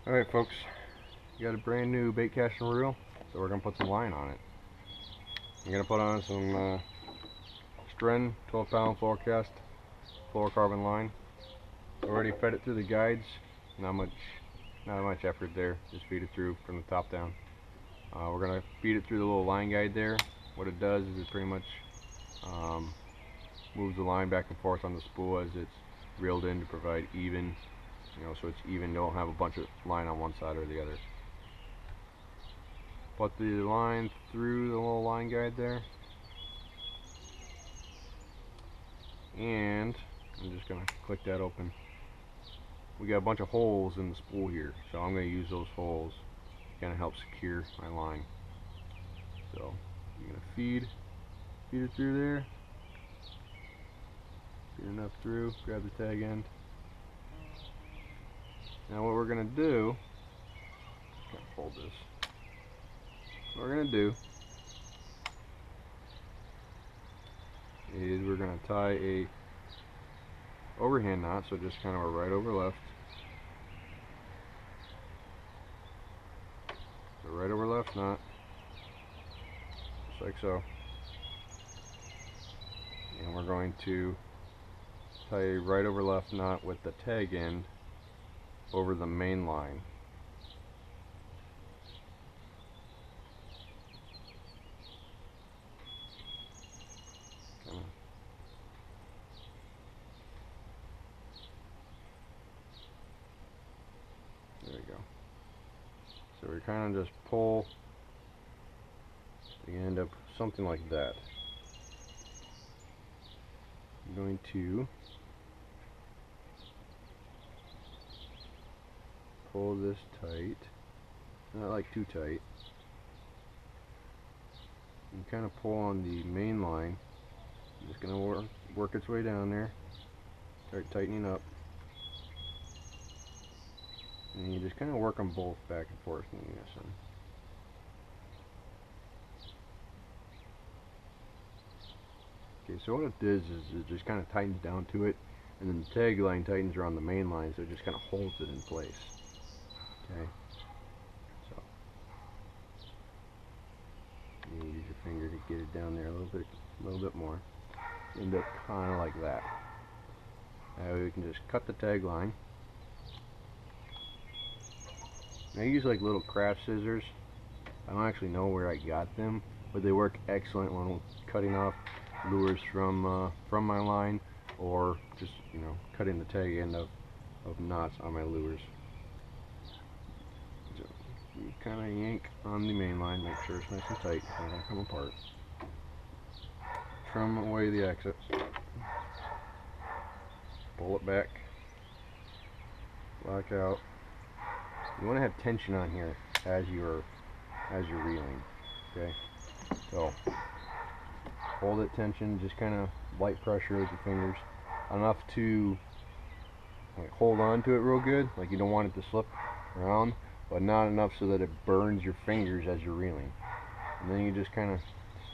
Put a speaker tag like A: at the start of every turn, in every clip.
A: Alright folks, we got a brand new bait casting reel, so we're going to put some line on it. I'm going to put on some Stren 12-pound fluorocarbon line. Already fed it through the guides, not much effort there, just feed it through from the top down. We're going to feed it through the little line guide there. What it does is it pretty much moves the line back and forth on the spool as it's reeled in to provide even, so it's even, don't have a bunch of line on one side or the other. Put the line through the little line guide there, and I'm just going to click that open. We got a bunch of holes in the spool here, so I'm going to use those holes to kind of help secure my line. So I'm going to feed it through there, feed enough through, grab the tag end. Now what we're going to do, can't fold this. What we're going to do is we're going to tie a overhand knot, so just kind of a right over left. So right over left knot, just like so. And we're going to tie a right over left knot with the tag end over the main line. There we go. So we kind of just pull the end up something like that. I'm going to pull this tight, not like too tight, and kind of pull on the main line. I'm just going to work its way down there, start tightening up, and you just kind of work them both back and forth in unison. Okay, so what it does is it just kind of tightens down to it, and then the tag line tightens around the main line, so it just kind of holds it in place. Okay, so you use your finger to get it down there a little bit more. End up kind of like that. Now we can just cut the tag line. I use like little craft scissors. I don't actually know where I got them, but they work excellent when cutting off lures from my line, or just cutting the tag end of knots on my lures. So you kind of yank on the main line, make sure it's nice and tight, it's not going to come apart. Trim away the excess. Pull it back. Lock out. You want to have tension on here as you're reeling. Okay, so hold it tension, just kind of light pressure with your fingers, enough to hold on to it real good, like you don't want it to slip around, but not enough so that it burns your fingers as you're reeling. And then you just kind of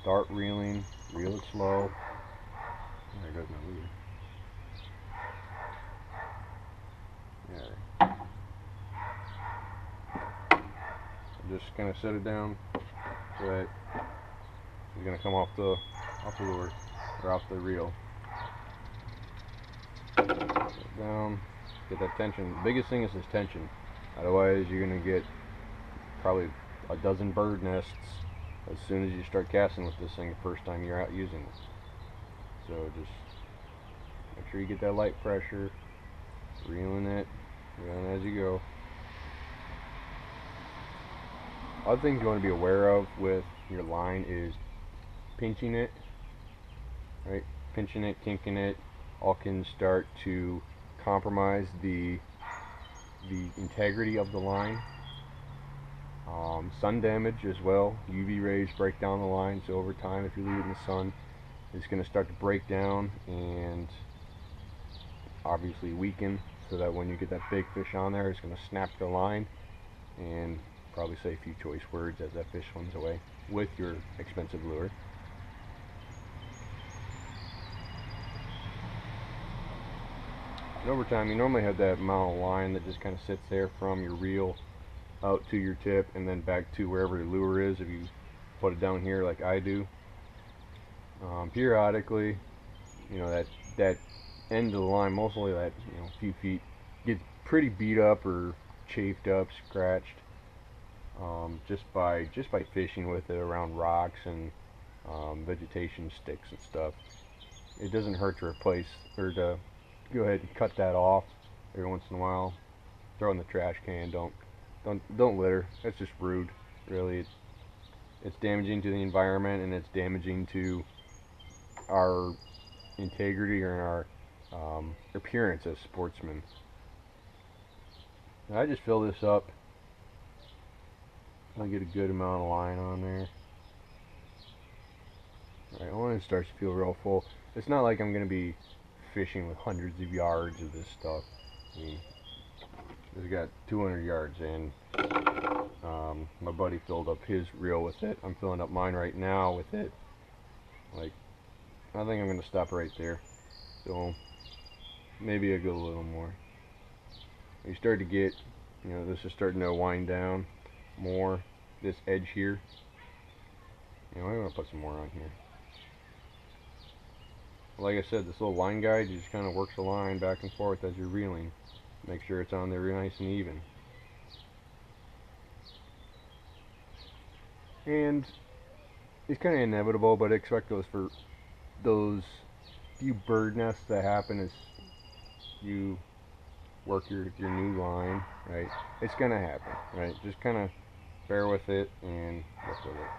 A: start reeling, reel it slow. There goes my lead. There. Just kind of set it down so that it's going to come off the lure, or off the reel. Set it down, get that tension. The biggest thing is this tension. Otherwise you're going to get probably a dozen bird nests as soon as you start casting with this thing the first time you're out using it. So just make sure you get that light pressure, reeling as you go. Other things you want to be aware of with your line is pinching it, right? Pinching it, kinking it, all can start to compromise the integrity of the line. Sun damage as well. UV rays break down the line, so over time, if you leave it in the sun, it's going to start to break down and obviously weaken, so that when you get that big fish on there, it's going to snap the line and probably say a few choice words as that fish swims away with your expensive lure. And over time, you normally have that amount of line that just kind of sits there from your reel out to your tip and then back to wherever your lure is if you put it down here like I do. Periodically, you know, that end of the line, mostly that, you know, few feet, gets pretty beat up or chafed up, scratched, just by fishing with it around rocks and vegetation, sticks and stuff. It doesn't hurt to replace or to go ahead and cut that off every once in a while. Throw it in the trash can. Don't litter. That's just rude, really. It's damaging to the environment, and it's damaging to our integrity or our appearance as sportsmen. Now I just fill this up. I get a good amount of line on there. Alright, when it starts to feel real full, it's not like I'm going to be fishing with hundreds of yards of this stuff. I mean, this got 200 yards, and my buddy filled up his reel with it. I'm filling up mine right now with it. Like, I think I'm going to stop right there. So maybe I'll go a little more. You start to get, you know, this is starting to wind down more, this edge here. You know, I'm going to put some more on here. Like I said, this little line guide, you just kind of works the line back and forth as you're reeling. Make sure it's on there real nice and even. And it's kind of inevitable, but expect those few bird nests that happen as you work your new line, right? It's gonna happen, right? Just kind of bear with it and work with it.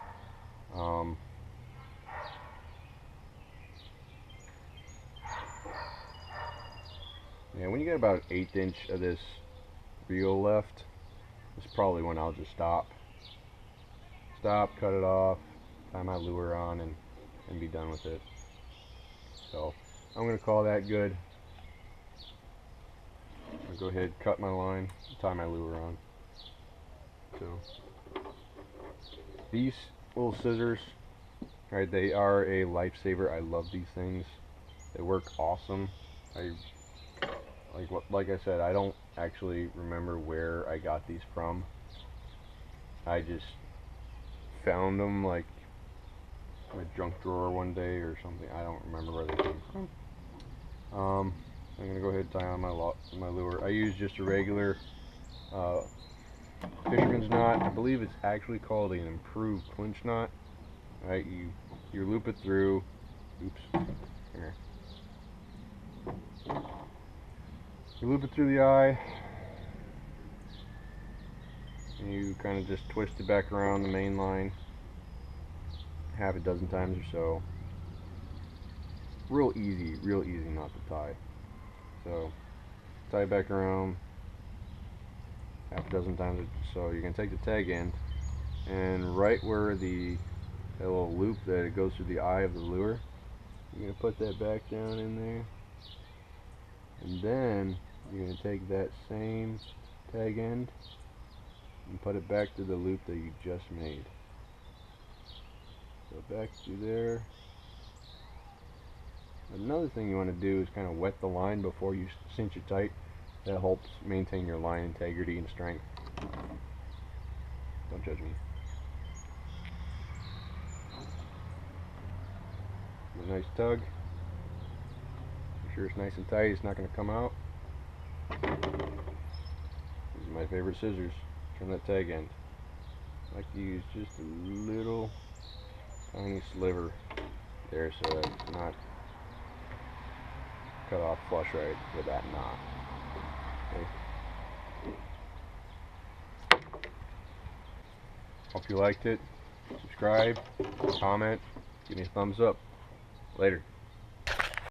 A: Yeah, when you get about 1/8 inch of this reel left, it's probably when I'll just stop, cut it off, tie my lure on, and be done with it. So I'm gonna call that good. I'll go ahead, cut my line, tie my lure on. So these little scissors, right? They are a lifesaver. I love these things. They work awesome. Like I said, I don't actually remember where I got these from. I just found them like in a junk drawer one day or something. I don't remember where they came from. I'm gonna go ahead and tie on my lure. I use just a regular fisherman's knot. I believe it's actually called an improved clinch knot. Right, you loop it through. Oops, here. You loop it through the eye. And you kind of just twist it back around the main line half a dozen times or so. Real easy knot to tie. So tie it back around half a dozen times or so. You're gonna take the tag end, and right where that little loop that it goes through the eye of the lure, you're gonna put that back down in there, and then you're gonna take that same tag end and put it back to the loop that you just made. So back through there. Another thing you want to do is kind of wet the line before you cinch it tight. That helps maintain your line integrity and strength. Don't judge me. A nice tug. Make sure it's nice and tight. It's not going to come out. These are my favorite scissors. Trim that tag end. I like to use just a little tiny sliver there so that it's not cut off flush right with that knot. Okay. Hope you liked it. Subscribe, comment, give me a thumbs up. Later.